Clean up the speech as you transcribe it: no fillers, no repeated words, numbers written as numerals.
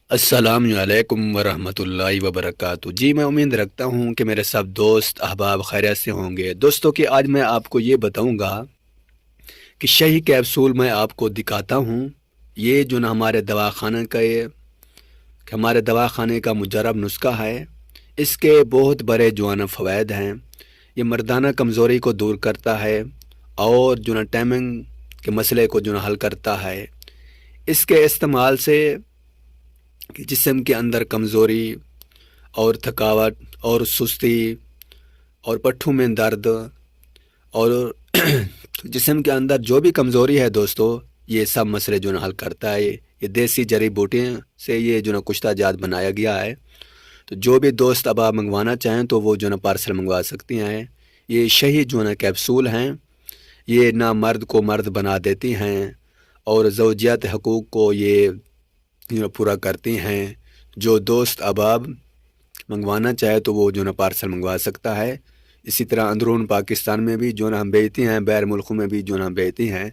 السلام علیکم ورحمۃ اللہ وبرکاتہ۔ جی میں امید رکھتا ہوں کہ میرے سب دوست احباب خیریت سے ہوں گے۔ دوستوں کہ آج میں آپ کو یہ بتاؤں گا کہ شہی کیپسول میں آپ کو دکھاتا ہوں۔ یہ جو نا ہمارے دواخانے کا مجرب نسخہ ہے۔ اس کے بہت بڑے جو ہے نا فوائد ہیں۔ یہ مردانہ کمزوری کو دور کرتا ہے اور جو نا ٹائمنگ کے مسئلے کو جو نا حل کرتا ہے۔ اس کے استعمال سے کہ جسم کے اندر کمزوری اور تھکاوٹ اور سستی اور پٹھوں میں درد اور جسم کے اندر جو بھی کمزوری ہے دوستو، یہ سب مسئلے جو نا حل کرتا ہے۔ یہ دیسی جڑی بوٹیاں سے یہ جو نا کشتہ جات بنایا گیا ہے۔ تو جو بھی دوست اب آپ منگوانا چاہیں تو وہ جو نا پارسل منگوا سکتی ہیں۔ یہ شہی جو نا کیپسول ہیں، یہ نہ مرد کو مرد بنا دیتی ہیں اور زوجیت حقوق کو یہ پورا کرتی ہیں۔ جو دوست احباب منگوانا چاہے تو وہ جو نا پارسل منگوا سکتا ہے۔ اسی طرح اندرون پاکستان میں بھی جو نا ہم بیچتی ہیں، بیر ملکوں میں بھی جو نا ہم بیچتی ہیں۔